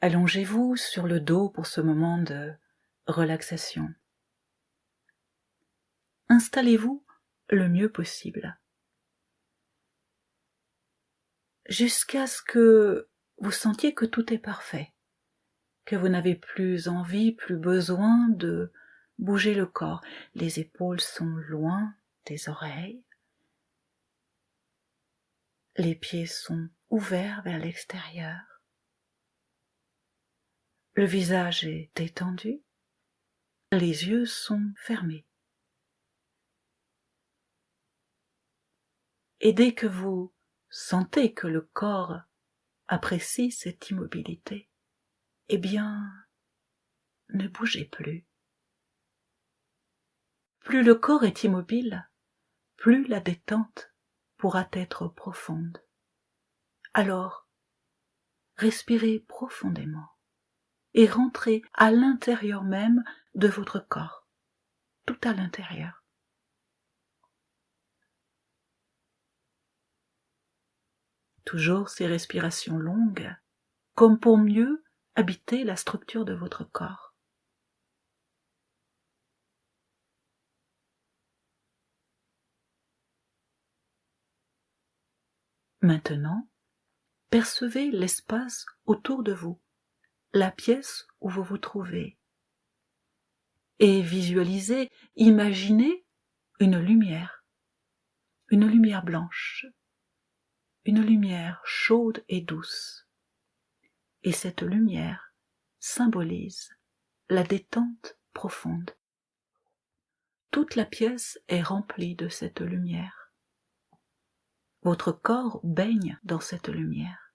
Allongez-vous sur le dos pour ce moment de relaxation. Installez-vous le mieux possible, jusqu'à ce que vous sentiez que tout est parfait, que vous n'avez plus envie, plus besoin de bouger le corps. Les épaules sont loin des oreilles, les pieds sont ouverts vers l'extérieur, le visage est détendu, les yeux sont fermés. Et dès que vous sentez que le corps apprécie cette immobilité, eh bien, ne bougez plus. Plus le corps est immobile, plus la détente pourra être profonde. Alors, respirez profondément et rentrez à l'intérieur même de votre corps, tout à l'intérieur. Toujours ces respirations longues, comme pour mieux habiter la structure de votre corps. Maintenant, percevez l'espace autour de vous, la pièce où vous vous trouvez, et visualisez, imaginez une lumière blanche, une lumière chaude et douce. Et cette lumière symbolise la détente profonde. Toute la pièce est remplie de cette lumière. Votre corps baigne dans cette lumière.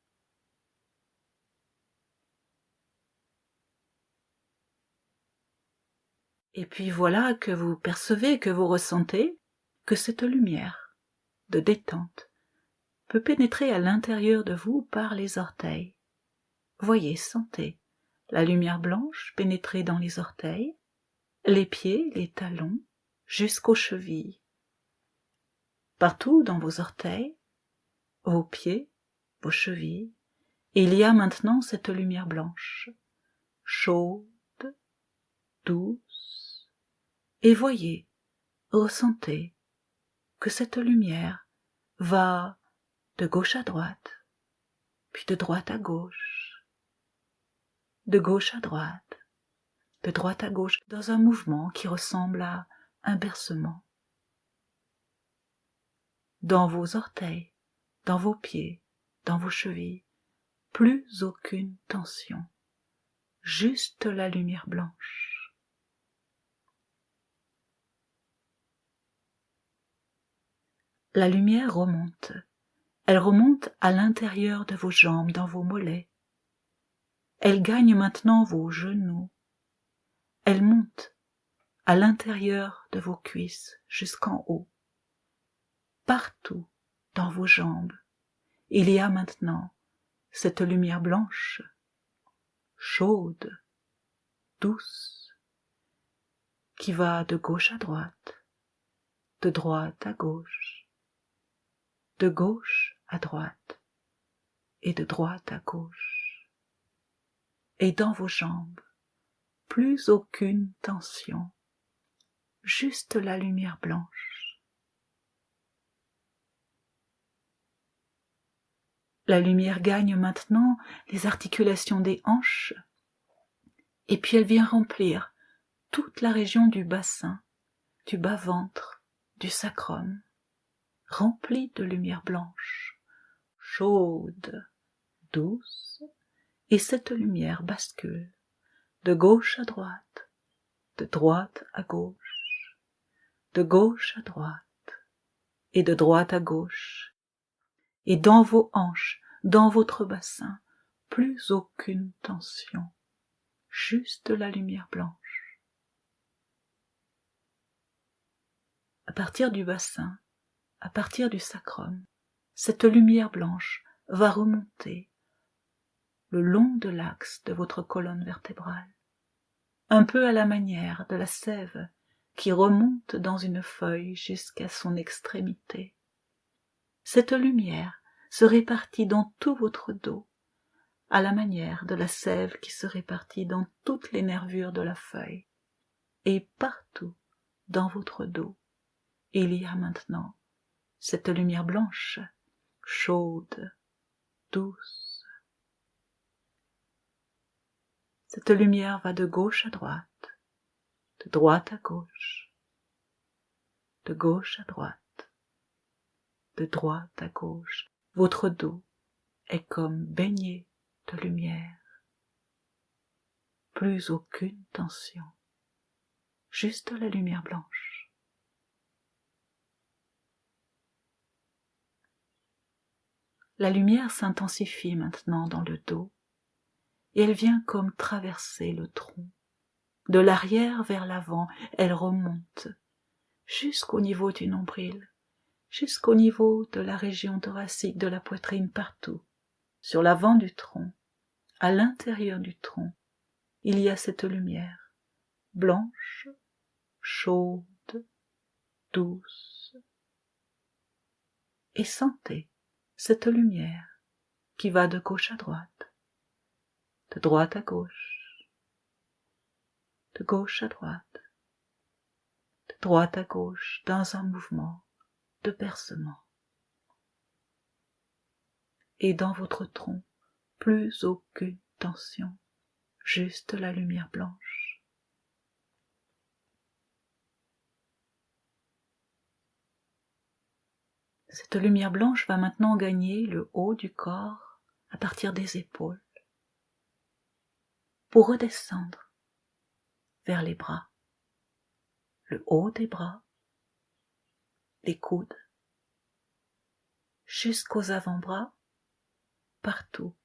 Et puis voilà que vous percevez, que vous ressentez que cette lumière de détente peut pénétrer à l'intérieur de vous par les orteils. Voyez, sentez la lumière blanche pénétrer dans les orteils, les pieds, les talons, jusqu'aux chevilles. Partout dans vos orteils, vos pieds, vos chevilles, il y a maintenant cette lumière blanche, chaude, douce, et voyez, ressentez que cette lumière va de gauche à droite, puis de droite à gauche, de gauche à droite, de droite à gauche, dans un mouvement qui ressemble à un bercement. Dans vos orteils, dans vos pieds, dans vos chevilles, plus aucune tension, juste la lumière blanche. La lumière remonte, elle remonte à l'intérieur de vos jambes, dans vos mollets. Elle gagne maintenant vos genoux, elle monte à l'intérieur de vos cuisses jusqu'en haut. Partout dans vos jambes, il y a maintenant cette lumière blanche, chaude, douce, qui va de gauche à droite, de droite à gauche, de gauche à droite et de droite à gauche. Et dans vos jambes, plus aucune tension, juste la lumière blanche. La lumière gagne maintenant les articulations des hanches, et puis elle vient remplir toute la région du bassin, du bas-ventre, du sacrum, remplie de lumière blanche, chaude, douce, et cette lumière bascule de gauche à droite, de droite à gauche, de gauche à droite, et de droite à gauche, et dans vos hanches, dans votre bassin, plus aucune tension, juste la lumière blanche. À partir du bassin, à partir du sacrum, cette lumière blanche va remonter le long de l'axe de votre colonne vertébrale, un peu à la manière de la sève qui remonte dans une feuille jusqu'à son extrémité. Cette lumière se répartit dans tout votre dos, à la manière de la sève qui se répartit dans toutes les nervures de la feuille. Et partout, dans votre dos, il y a maintenant cette lumière blanche, chaude, douce. Cette lumière va de gauche à droite, de droite à gauche, de gauche à droite, de droite à gauche. Votre dos est comme baigné de lumière. Plus aucune tension, juste la lumière blanche. La lumière s'intensifie maintenant dans le dos, et elle vient comme traverser le tronc. De l'arrière vers l'avant, elle remonte, jusqu'au niveau du nombril, jusqu'au niveau de la région thoracique, de la poitrine, partout. Sur l'avant du tronc, à l'intérieur du tronc, il y a cette lumière, blanche, chaude, douce. Et sentez cette lumière qui va de gauche à droite, de droite à gauche, de gauche à droite, de droite à gauche, dans un mouvement de bercement. Et dans votre tronc, plus aucune tension, juste la lumière blanche. Cette lumière blanche va maintenant gagner le haut du corps à partir des épaules, pour redescendre vers les bras, le haut des bras, les coudes, jusqu'aux avant-bras, partout.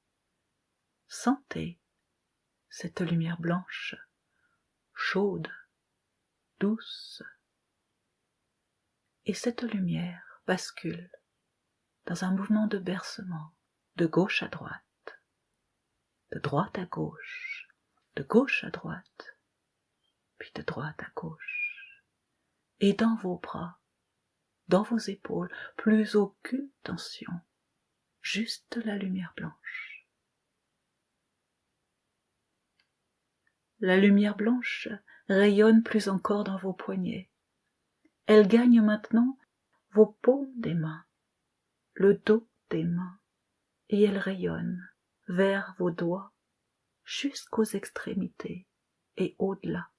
Sentez cette lumière blanche, chaude, douce. Et cette lumière bascule dans un mouvement de bercement, de gauche à droite, de droite à gauche, de gauche à droite, puis de droite à gauche. Et dans vos bras, dans vos épaules, plus aucune tension, juste la lumière blanche. La lumière blanche rayonne plus encore dans vos poignets. Elle gagne maintenant vos paumes des mains, le dos des mains, et elle rayonne vers vos doigts, jusqu'aux extrémités et au-delà.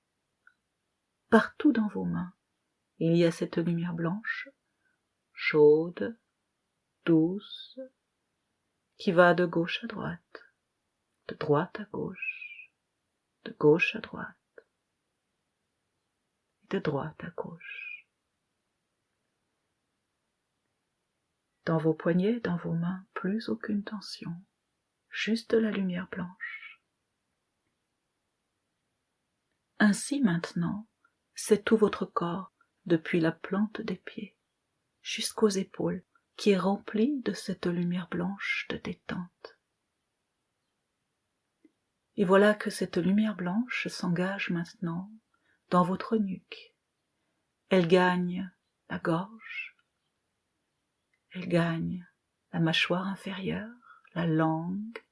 Partout dans vos mains, il y a cette lumière blanche, chaude, douce, qui va de gauche à droite, de droite à gauche, de gauche à droite, et de droite à gauche. Dans vos poignets, dans vos mains, plus aucune tension, juste la lumière blanche. Ainsi maintenant, c'est tout votre corps, depuis la plante des pieds jusqu'aux épaules, qui est rempli de cette lumière blanche de détente. Et voilà que cette lumière blanche s'engage maintenant dans votre nuque. Elle gagne la gorge, elle gagne la mâchoire inférieure, la langue,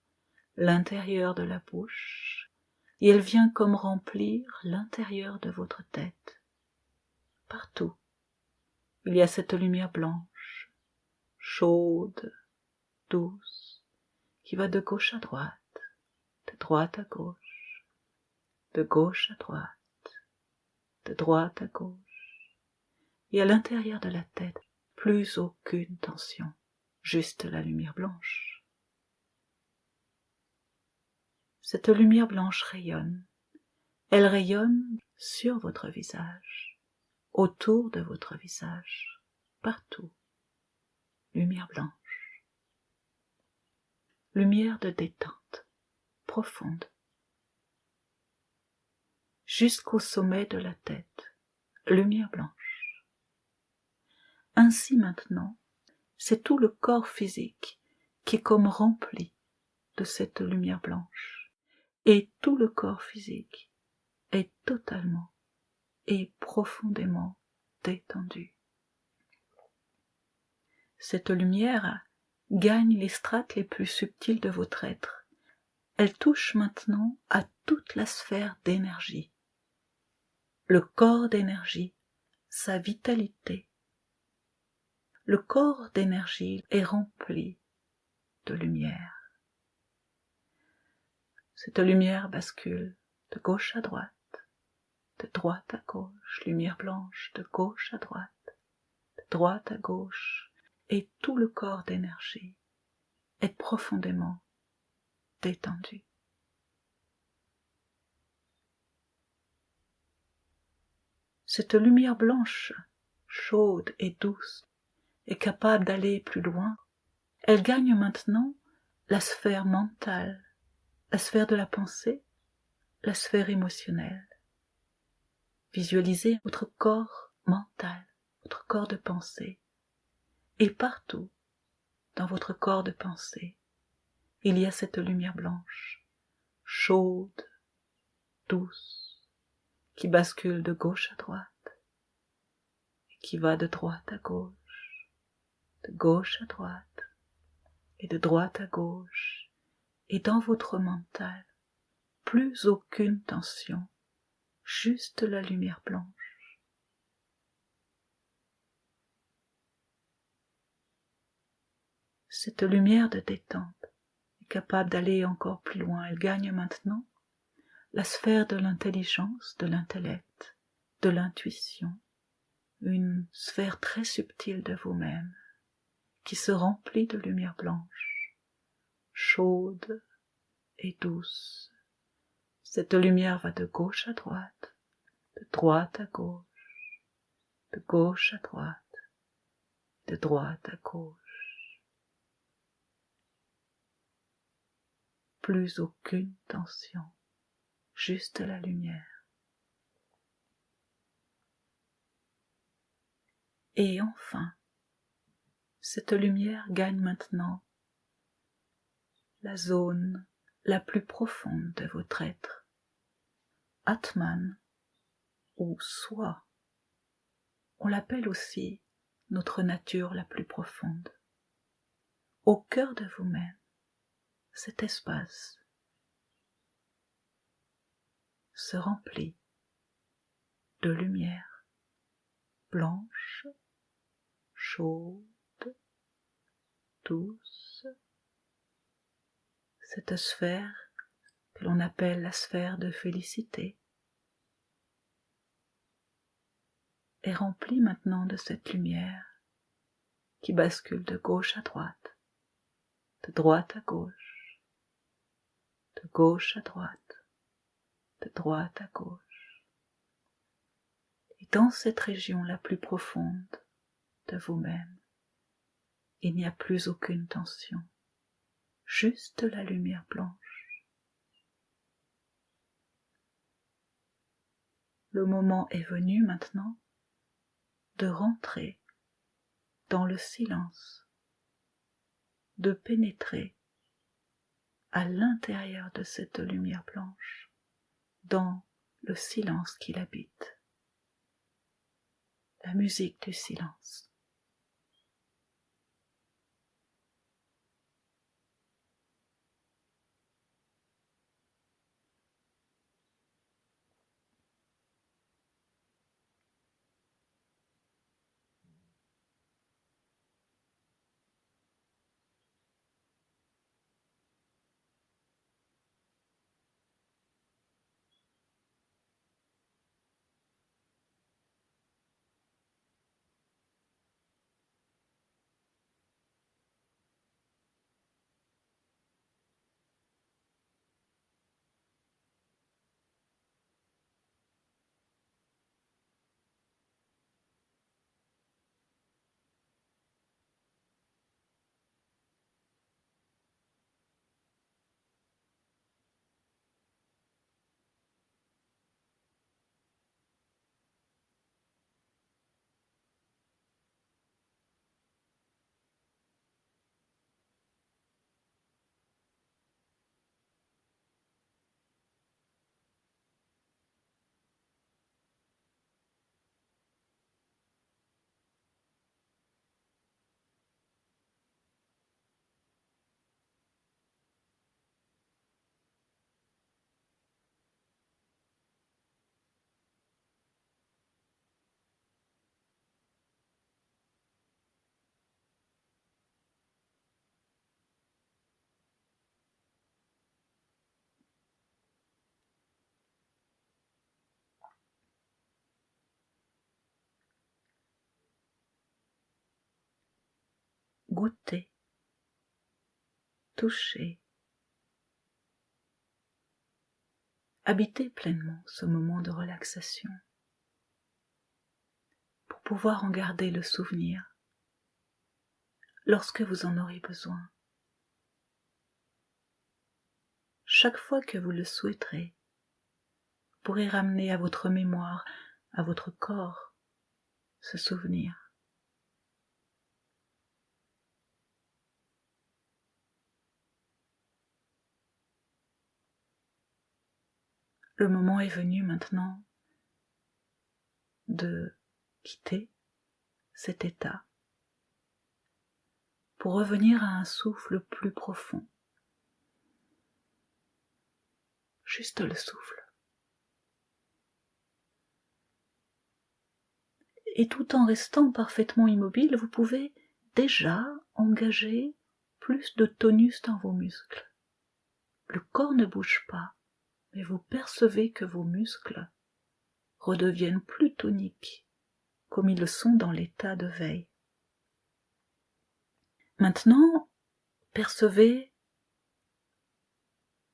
l'intérieur de la bouche, et elle vient comme remplir l'intérieur de votre tête. Partout, il y a cette lumière blanche, chaude, douce, qui va de gauche à droite, de droite à gauche, de gauche à droite, de droite à gauche, et à l'intérieur de la tête, plus aucune tension, juste la lumière blanche. Cette lumière blanche rayonne, elle rayonne sur votre visage, autour de votre visage, partout, lumière blanche, lumière de détente profonde, jusqu'au sommet de la tête, lumière blanche. Ainsi maintenant, c'est tout le corps physique qui est comme rempli de cette lumière blanche, et tout le corps physique est totalement et profondément détendu. Cette lumière gagne les strates les plus subtiles de votre être, Elle touche maintenant à toute la sphère d'énergie, le corps d'énergie, sa vitalité. Le corps d'énergie est rempli de lumière. Cette lumière bascule de gauche à droite, de droite à gauche, lumière blanche, de gauche à droite, de droite à gauche, et tout le corps d'énergie est profondément détendu. Cette lumière blanche, chaude et douce, est capable d'aller plus loin. Elle gagne maintenant la sphère mentale, la sphère de la pensée, la sphère émotionnelle. Visualisez votre corps mental, votre corps de pensée, et partout dans votre corps de pensée, il y a cette lumière blanche, chaude, douce, qui bascule de gauche à droite, et qui va de droite à gauche à droite, et de droite à gauche, et dans votre mental, plus aucune tension, juste la lumière blanche. Cette lumière de détente est capable d'aller encore plus loin. Elle gagne maintenant la sphère de l'intelligence, de l'intellect, de l'intuition, une sphère très subtile de vous-même, qui se remplit de lumière blanche, chaude et douce. Cette lumière va de gauche à droite, de droite à gauche, de gauche à droite, de droite à gauche. Plus aucune tension, juste la lumière. Et enfin, cette lumière gagne maintenant la zone la plus profonde de votre être, Atman ou soi. On l'appelle aussi notre nature la plus profonde. Au cœur de vous-même, cet espace se remplit de lumière blanche, chaude, douce. Cette sphère que l'on appelle la sphère de félicité est remplie maintenant de cette lumière qui bascule de gauche à droite, de droite à gauche, de gauche à droite, de droite à gauche. Et dans cette région la plus profonde de vous-même, il n'y a plus aucune tension, juste la lumière blanche. Le moment est venu maintenant de rentrer dans le silence, de pénétrer à l'intérieur de cette lumière blanche, dans le silence qui l'habite, la musique du silence. goûter, toucher, habiter pleinement ce moment de relaxation pour pouvoir en garder le souvenir lorsque vous en aurez besoin. Chaque fois que vous le souhaiterez, vous pourrez ramener à votre mémoire, à votre corps, ce souvenir. Le moment est venu maintenant de quitter cet état pour revenir à un souffle plus profond. Juste le souffle. Et tout en restant parfaitement immobile, vous pouvez déjà engager plus de tonus dans vos muscles. Le corps ne bouge pas, mais vous percevez que vos muscles redeviennent plus toniques, comme ils le sont dans l'état de veille. Maintenant, percevez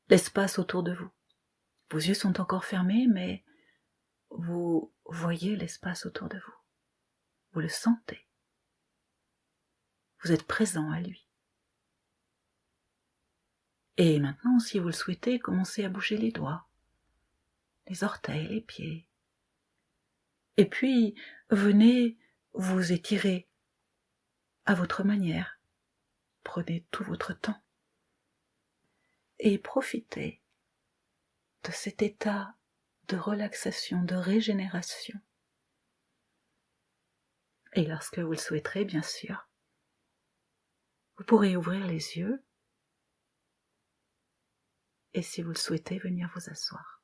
l'espace autour de vous. Vos yeux sont encore fermés, mais vous voyez l'espace autour de vous. Vous le sentez. Vous êtes présent à lui. Et maintenant, si vous le souhaitez, commencez à bouger les doigts, les orteils, les pieds. Et puis, venez vous étirer à votre manière. Prenez tout votre temps. Et profitez de cet état de relaxation, de régénération. Et lorsque vous le souhaiterez, bien sûr, vous pourrez ouvrir les yeux et si vous le souhaitez, venir vous asseoir.